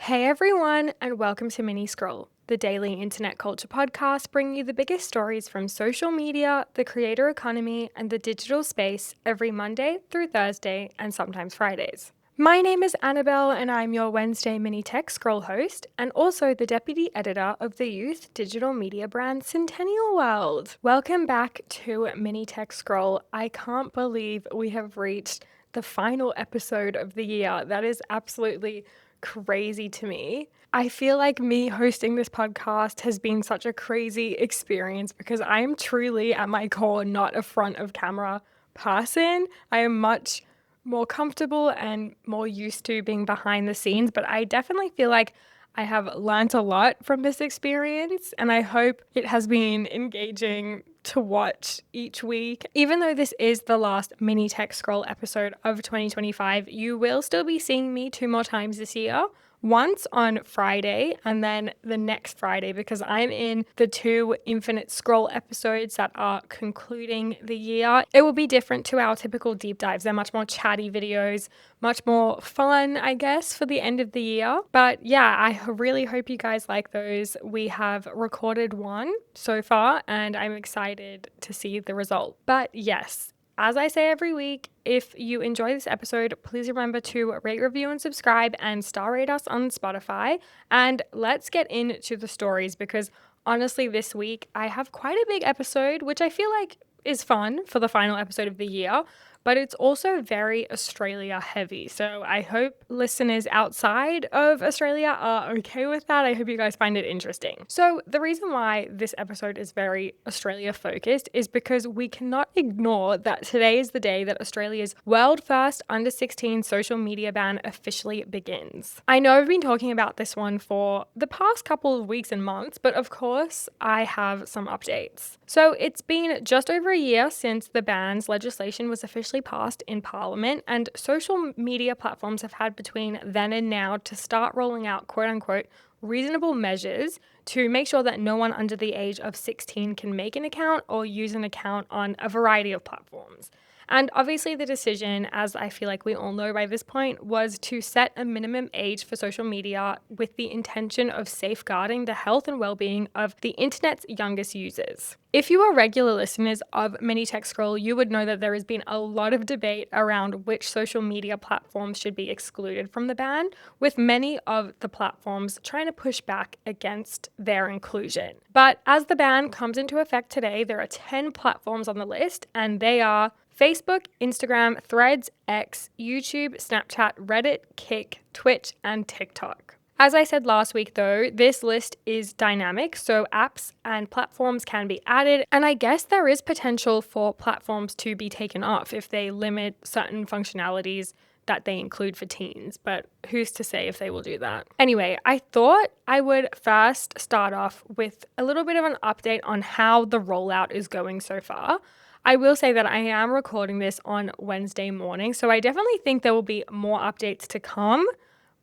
Hey everyone, and welcome to Mini Scroll, the daily internet culture podcast bringing you the biggest stories from social media, the creator economy, and the digital space every Monday through Thursday and sometimes Fridays. My name is Annabelle, and I'm your Wednesday Mini Tech Scroll host, and also the deputy editor of the youth digital media brand Centennial World. Welcome back to Mini Tech Scroll. I can't believe we have reached the final episode of the year. That is absolutely crazy to me. I feel like me hosting this podcast has been such a crazy experience because I am truly at my core not a front of camera person. I am much more comfortable and more used to being behind the scenes, but I definitely feel like I have learnt a lot from this experience, and I hope it has been engaging to watch each week. Even though this is the last mini tech scroll episode of 2025, you will still be seeing me 2 more times this year. Once on Friday and then the next Friday, because I'm in the 2 Infinite Scroll episodes that are concluding the year. It will be different to our typical deep dives. They're much more chatty videos, much more fun, I guess, for the end of the year. But yeah, I really hope you guys like those. We have recorded one so far, and I'm excited to see the result. But yes, as I say every week, if you enjoy this episode, please remember to rate, review, and subscribe and star rate us on Spotify. And let's get into the stories because honestly, this week I have quite a big episode, which I feel like is fun for the final episode of the year, but it's also very Australia heavy. So I hope listeners outside of Australia are okay with that. I hope you guys find it interesting. So the reason why this episode is very Australia focused is because we cannot ignore that today is the day that Australia's world first under-16 social media ban officially begins. I know I've been talking about this one for the past couple of weeks and months, but of course I have some updates. So it's been just over a year since the ban's legislation was officially passed in Parliament, and social media platforms have had between then and now to start rolling out quote unquote reasonable measures to make sure that no one under the age of 16 can make an account or use an account on a variety of platforms. And obviously the decision, as I feel like we all know by this point, was to set a minimum age for social media with the intention of safeguarding the health and well-being of the internet's youngest users. If you are regular listeners of Mini Tech Scroll, you would know that there has been a lot of debate around which social media platforms should be excluded from the ban, with many of the platforms trying to push back against their inclusion. But as the ban comes into effect today, there are 10 platforms on the list, and they are Facebook, Instagram, Threads, X, YouTube, Snapchat, Reddit, Kik, Twitch, and TikTok. As I said last week though, this list is dynamic, so apps and platforms can be added, and I guess there is potential for platforms to be taken off if they limit certain functionalities that they include for teens, but who's to say if they will do that? Anyway, I thought I would first start off with a little bit of an update on how the rollout is going so far. I will say that I am recording this on Wednesday morning, so I definitely think there will be more updates to come,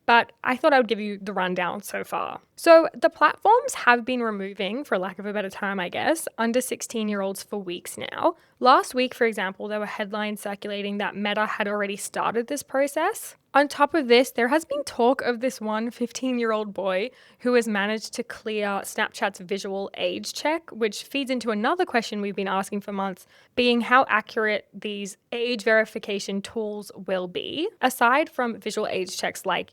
but I thought I would give you the rundown so far. So the platforms have been removing, for lack of a better term, I guess, under 16-year-olds for weeks now. Last week, for example, there were headlines circulating that Meta had already started this process. On top of this, there has been talk of this one 15-year-old boy who has managed to clear Snapchat's visual age check, which feeds into another question we've been asking for months, being how accurate these age verification tools will be. Aside from visual age checks like,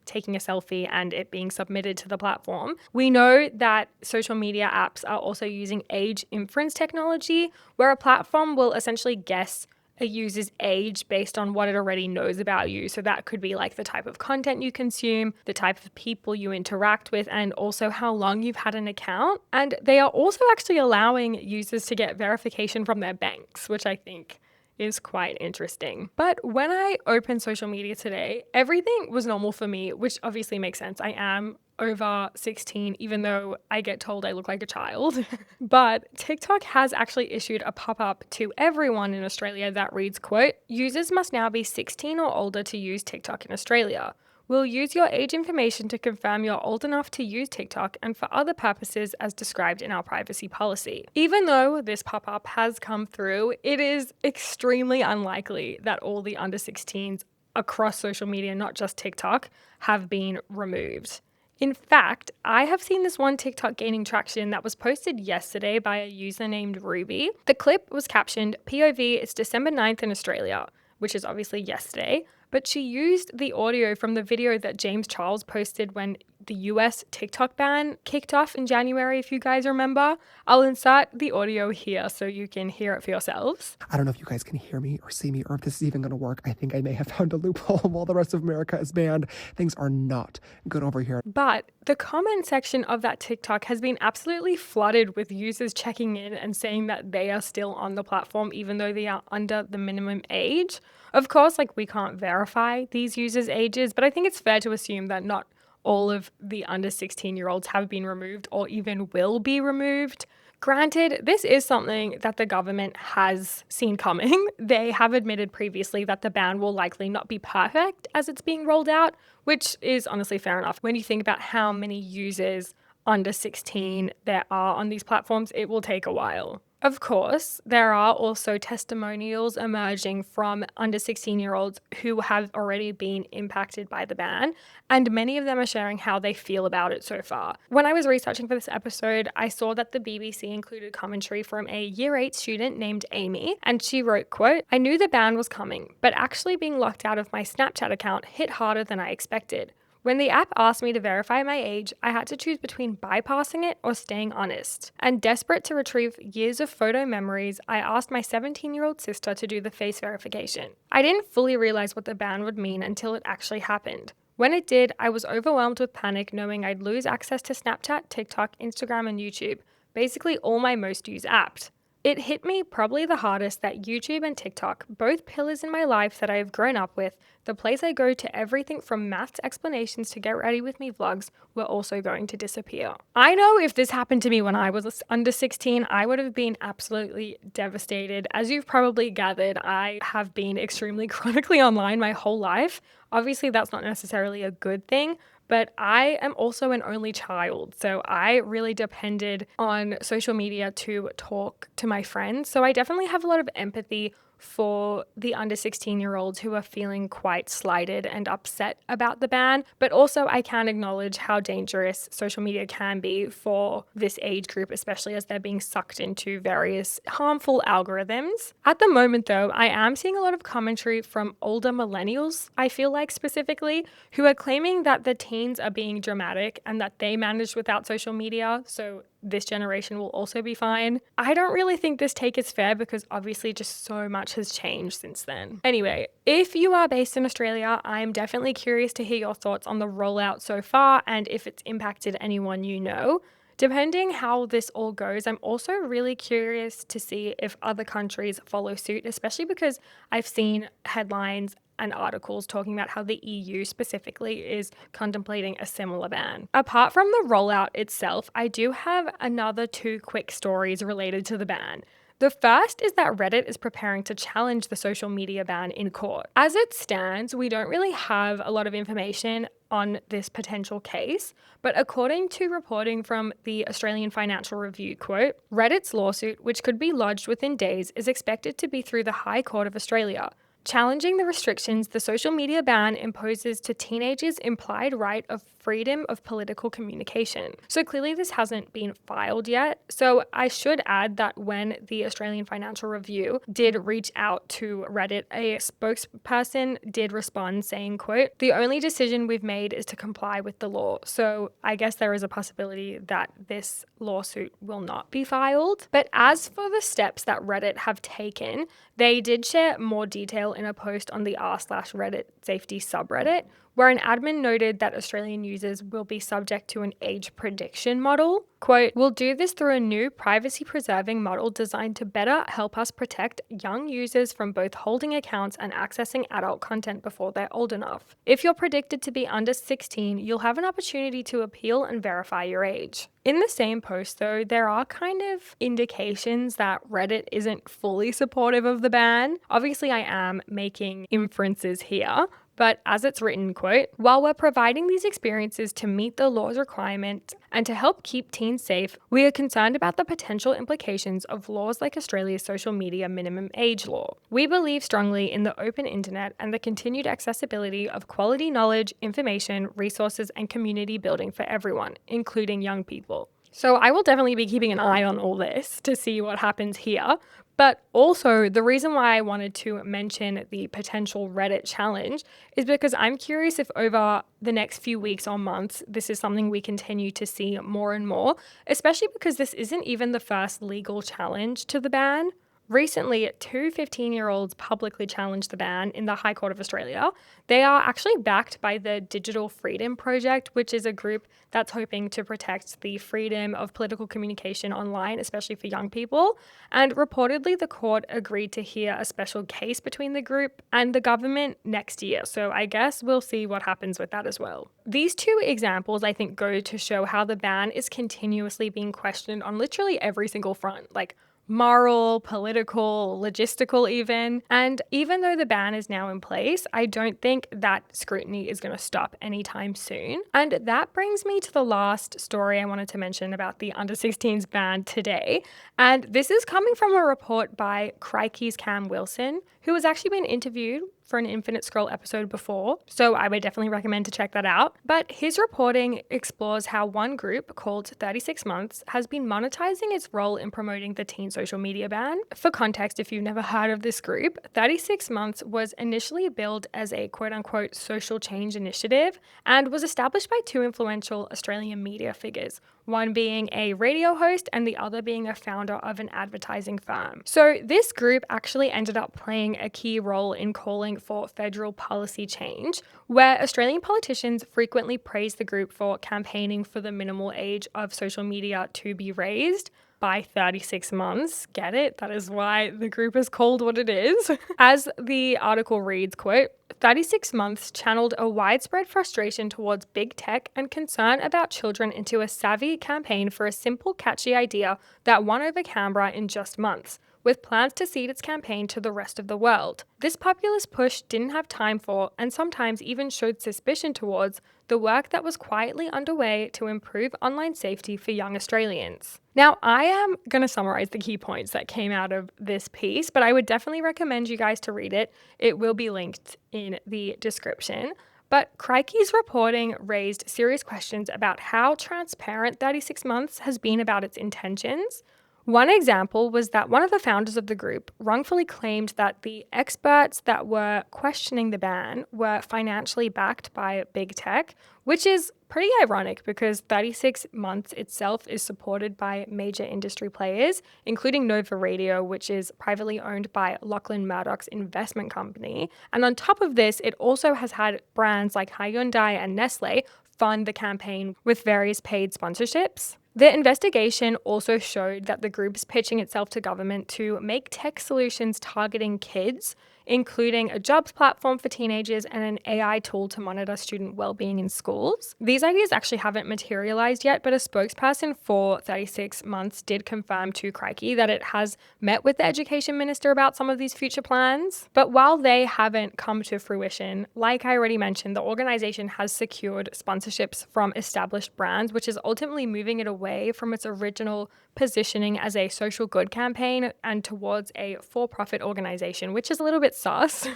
taking a selfie and it being submitted to the platform, we know that social media apps are also using age inference technology, where a platform will essentially guess a user's age based on what it already knows about you. So that could be like the type of content you consume, the type of people you interact with, and also how long you've had an account. And they are also actually allowing users to get verification from their banks, which I think is quite interesting. But when I opened social media today, everything was normal for me, which obviously makes sense. I am over 16, even though I get told I look like a child. But TikTok has actually issued a pop-up to everyone in Australia that reads, quote, "Users must now be 16 or older to use TikTok in Australia. We'll use your age information to confirm you're old enough to use TikTok and for other purposes as described in our privacy policy." Even though this pop-up has come through, it is extremely unlikely that all the under 16s across social media, not just TikTok, have been removed. In fact, I have seen this one TikTok gaining traction that was posted yesterday by a user named Ruby. The clip was captioned, "POV, it's December 9th in Australia," which is obviously yesterday, but she used the audio from the video that James Charles posted when the US TikTok ban kicked off in January, if you guys remember. I'll insert the audio here so you can hear it for yourselves. I don't know if you guys can hear me or see me or if this is even going to work. I think I may have found a loophole while the rest of America is banned. Things are not good over here. But the comment section of that TikTok has been absolutely flooded with users checking in and saying that they are still on the platform even though they are under the minimum age. Of course, we can't verify these users' ages, but I think it's fair to assume that not all of the under 16-year-olds have been removed or even will be removed. Granted, this is something that the government has seen coming. They have admitted previously that the ban will likely not be perfect as it's being rolled out, which is honestly fair enough. When you think about how many users under 16 there are on these platforms, it will take a while. Of course, there are also testimonials emerging from under 16-year-olds who have already been impacted by the ban, and many of them are sharing how they feel about it so far. When I was researching for this episode, I saw that the BBC included commentary from a Year 8 student named Amy, and she wrote, quote, "I knew the ban was coming, but actually being locked out of my Snapchat account hit harder than I expected. When the app asked me to verify my age, I had to choose between bypassing it or staying honest. And desperate to retrieve years of photo memories, I asked my 17-year-old sister to do the face verification. I didn't fully realize what the ban would mean until it actually happened. When it did, I was overwhelmed with panic knowing I'd lose access to Snapchat, TikTok, Instagram, and YouTube, basically all my most used apps. It hit me probably the hardest that YouTube and TikTok, both pillars in my life that I have grown up with, the place I go to everything from maths explanations to get ready with me vlogs, were also going to disappear." I know if this happened to me when I was under 16, I would have been absolutely devastated. As you've probably gathered, I have been extremely chronically online my whole life. Obviously, that's not necessarily a good thing, but I am also an only child, so I really depended on social media to talk to my friends. So I definitely have a lot of empathy for the under 16-year-olds who are feeling quite slighted and upset about the ban, but also I can acknowledge how dangerous social media can be for this age group, especially as they're being sucked into various harmful algorithms. At the moment, though, I am seeing a lot of commentary from older millennials, I feel like specifically, who are claiming that the teens are being dramatic and that they managed without social media, so this generation will also be fine. I don't really think this take is fair because obviously just so much has changed since then. Anyway, if you are based in Australia, I'm definitely curious to hear your thoughts on the rollout so far and if it's impacted anyone you know. Depending how this all goes, I'm also really curious to see if other countries follow suit, especially because I've seen headlines and articles talking about how the EU specifically is contemplating a similar ban. Apart from the rollout itself, I do have another 2 quick stories related to the ban. The first is that Reddit is preparing to challenge the social media ban in court. As it stands, we don't really have a lot of information on this potential case, but according to reporting from the Australian Financial Review, quote, "Reddit's lawsuit, which could be lodged within days, is expected to be through the High Court of Australia, challenging the restrictions the social media ban imposes to teenagers' implied right of freedom of political communication." So clearly this hasn't been filed yet. So I should add that when the Australian Financial Review did reach out to Reddit, a spokesperson did respond saying, quote, "The only decision we've made is to comply with the law." So I guess there is a possibility that this lawsuit will not be filed. But as for the steps that Reddit have taken, they did share more detail in a post on the r/Reddit safety subreddit, where an admin noted that Australian users will be subject to an age prediction model. Quote, "We'll do this through a new privacy-preserving model designed to better help us protect young users from both holding accounts and accessing adult content before they're old enough. If you're predicted to be under 16, you'll have an opportunity to appeal and verify your age." In the same post, though, there are kind of indications that Reddit isn't fully supportive of the ban. Obviously, I am making inferences here, But as it's written, quote, while we're providing these experiences to meet the law's requirements and to help keep teens safe, we are concerned about the potential implications of laws like Australia's social media minimum age law. We believe strongly in the open internet and the continued accessibility of quality knowledge, information, resources, and community building for everyone, including young people. So I will definitely be keeping an eye on all this to see what happens here. But also, the reason why I wanted to mention the potential Reddit challenge is because I'm curious if over the next few weeks or months, this is something we continue to see more and more, especially because this isn't even the first legal challenge to the ban. Recently, two 15-year-olds publicly challenged the ban in the High Court of Australia. They are actually backed by the Digital Freedom Project, which is a group that's hoping to protect the freedom of political communication online, especially for young people. And reportedly, the court agreed to hear a special case between the group and the government next year. So I guess we'll see what happens with that as well. These two examples, I think, go to show how the ban is continuously being questioned on literally every single front, like moral, political, logistical even. And even though the ban is now in place, I don't think that scrutiny is going to stop anytime soon. And that brings me to the last story I wanted to mention about the under-16s ban today. And this is coming from a report by Crikey's Cam Wilson, who has actually been interviewed for an Infinite Scroll episode before, so I would definitely recommend to check that out. But his reporting explores how one group called 36 Months has been monetizing its role in promoting the teen social media ban. For context, if you've never heard of this group, 36 Months was initially billed as a quote-unquote social change initiative and was established by two influential Australian media figures, one being a radio host and the other being a founder of an advertising firm. So this group actually ended up playing a key role in calling for federal policy change, where Australian politicians frequently praise the group for campaigning for the minimal age of social media to be raised by 36 months. Get it? That is why the group is called what it is. As the article reads, quote, 36 Months channeled a widespread frustration towards big tech and concern about children into a savvy campaign for a simple, catchy idea that won over Canberra in just months, with plans to seed its campaign to the rest of the world. This populist push didn't have time for, and sometimes even showed suspicion towards, the work that was quietly underway to improve online safety for young Australians. Now, I am going to summarize the key points that came out of this piece, but I would definitely recommend you guys to read it. It will be linked in the description. But Crikey's reporting raised serious questions about how transparent 36 Months has been about its intentions. One example was that one of the founders of the group wrongfully claimed that the experts that were questioning the ban were financially backed by big tech, which is pretty ironic because 36 Months itself is supported by major industry players, including Nova Radio, which is privately owned by Lachlan Murdoch's investment company. And on top of this, it also has had brands like Hyundai and Nestle fund the campaign with various paid sponsorships. The investigation also showed that the group is pitching itself to government to make tech solutions targeting kids, including a jobs platform for teenagers and an AI tool to monitor student well-being in schools. These ideas actually haven't materialized yet, but a spokesperson for 36 Months did confirm to Crikey that it has met with the education minister about some of these future plans. But while they haven't come to fruition, like I already mentioned, the organization has secured sponsorships from established brands, which is ultimately moving it away from its original positioning as a social good campaign and towards a for-profit organization, which is a little bit sus.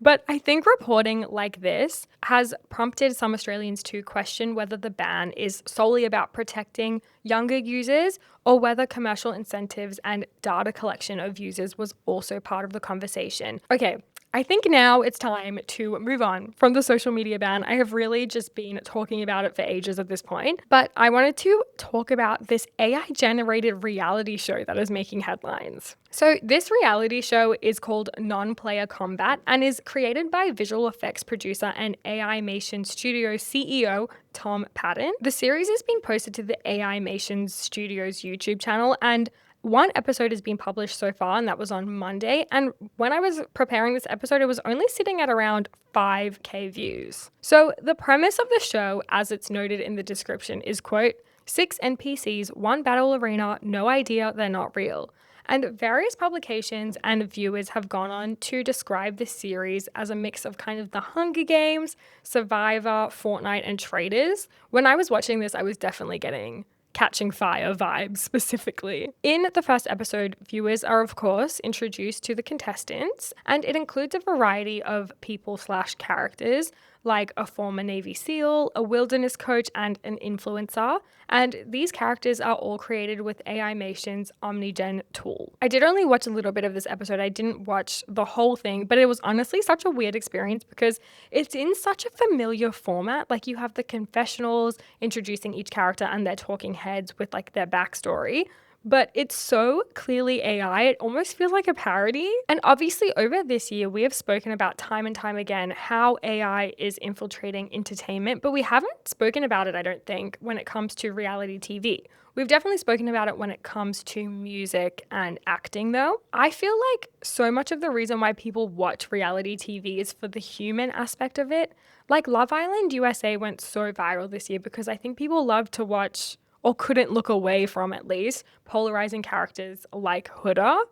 But I think reporting like this has prompted some Australians to question whether the ban is solely about protecting younger users or whether commercial incentives and data collection of users was also part of the conversation. Okay, I think now it's time to move on from the social media ban. I have really just been talking about it for ages at this point, but I wanted to talk about this AI-generated reality show that is making headlines. So this reality show is called Non-Player Combat and is created by visual effects producer and AI-mation studio CEO Tom Patton. The series is being posted to the AI-mation Studios YouTube channel, and one episode has been published so far, and that was on Monday. And when I was preparing this episode, it was only sitting at around 5K views. So the premise of the show, as it's noted in the description, is, quote, 6 NPCs, 1 battle arena, no idea they're not real. And various publications and viewers have gone on to describe this series as a mix of kind of the Hunger Games, Survivor, Fortnite, and Traders. When I was watching this, I was definitely getting Catching Fire vibes specifically. In the first episode, viewers are of course introduced to the contestants, and it includes a variety of people/characters like a former Navy SEAL, a wilderness coach, and an influencer. And these characters are all created with AImation's OmniGen tool. I did only watch a little bit of this episode. I didn't watch the whole thing, but it was honestly such a weird experience because it's in such a familiar format. Like, you have the confessionals introducing each character and their talking heads with like their backstory. But it's so clearly AI, it almost feels like a parody. And obviously over this year, we have spoken about time and time again how AI is infiltrating entertainment, but we haven't spoken about it, I don't think, when it comes to reality TV. We've definitely spoken about it when it comes to music and acting, though. I feel like so much of the reason why people watch reality TV is for the human aspect of it. Like Love Island USA went so viral this year because I think people love to watch, or couldn't look away from at least, polarizing characters like Huda.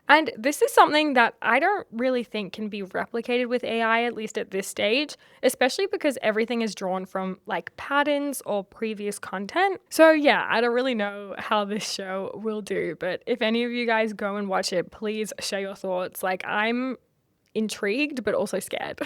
And this is something that I don't really think can be replicated with AI, at least at this stage, especially because everything is drawn from like patterns or previous content. So yeah, I don't really know how this show will do, but if any of you guys go and watch it, please share your thoughts. Like, I'm intrigued, but also scared.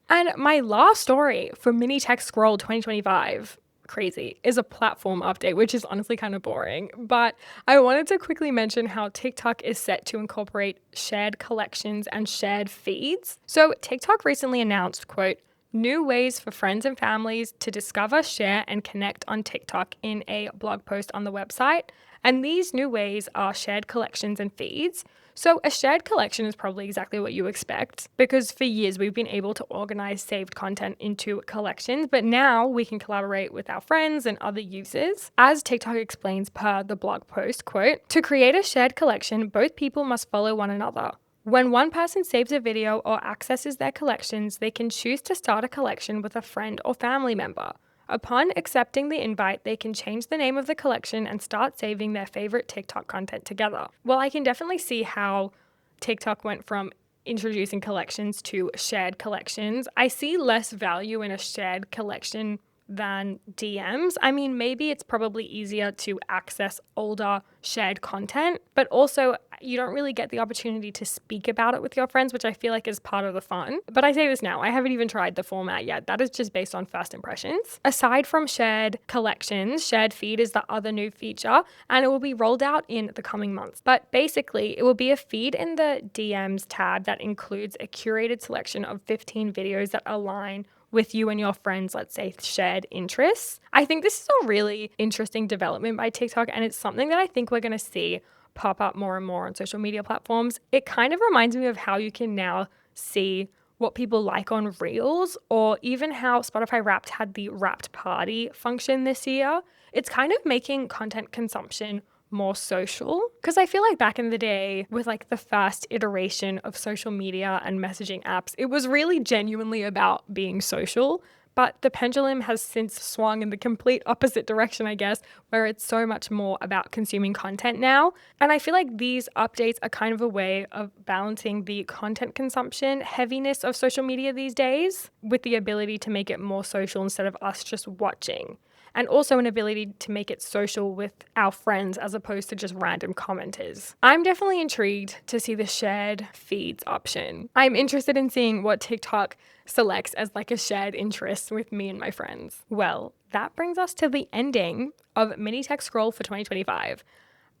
And my last story for Mini Tech Scroll 2025, crazy, is a platform update, which is honestly kind of boring. But I wanted to quickly mention how TikTok is set to incorporate shared collections and shared feeds. So TikTok recently announced, quote, new ways for friends and families to discover, share, and connect on TikTok in a blog post on the website. And these new ways are shared collections and feeds. So a shared collection is probably exactly what you expect, because for years we've been able to organize saved content into collections, but now we can collaborate with our friends and other users. As TikTok explains per the blog post, quote, to create a shared collection, both people must follow one another. When one person saves a video or accesses their collections, they can choose to start a collection with a friend or family member. Upon accepting the invite, they can change the name of the collection and start saving their favorite TikTok content together. Well, I can definitely see how TikTok went from introducing collections to shared collections. I see less value in a shared collection than DMs. I mean, maybe it's probably easier to access older shared content, but also you don't really get the opportunity to speak about it with your friends, which I feel like is part of the fun. But I say this now, I haven't even tried the format yet. That is just based on first impressions. Aside from shared collections, shared feed is the other new feature, and it will be rolled out in the coming months. But basically, it will be a feed in the DMs tab that includes a curated selection of 15 videos that align with you and your friends, let's say, shared interests. I think this is a really interesting development by TikTok, and it's something that I think we're going to see pop up more and more on social media platforms. It kind of reminds me of how you can now see what people like on Reels, or even how Spotify Wrapped had the Wrapped Party function this year. It's kind of making content consumption more social, because I feel like back in the day with like the first iteration of social media and messaging apps, it was really genuinely about being social. But the pendulum has since swung in the complete opposite direction, I guess, where it's so much more about consuming content now. And I feel like these updates are kind of a way of balancing the content consumption heaviness of social media these days with the ability to make it more social instead of us just watching. And also an ability to make it social with our friends as opposed to just random commenters. I'm definitely intrigued to see the shared feeds option. I'm interested in seeing what TikTok selects as like a shared interest with me and my friends. Well, that brings us to the ending of Mini Tech Scroll for 2025.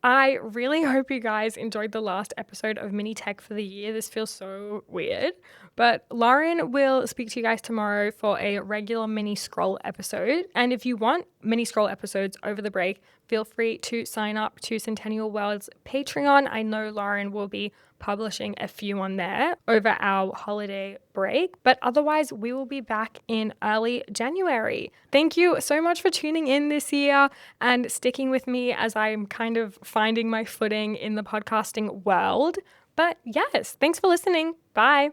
I really hope you guys enjoyed the last episode of Mini Tech for the year. This feels so weird, but Lauren will speak to you guys tomorrow for a regular mini scroll episode. And if you want mini scroll episodes over the break, feel free to sign up to Centennial World's Patreon. I know Lauren will be publishing a few on there over our holiday break, but otherwise we will be back in early January. Thank you so much for tuning in this year and sticking with me as I'm kind of finding my footing in the podcasting world. But yes, thanks for listening. Bye.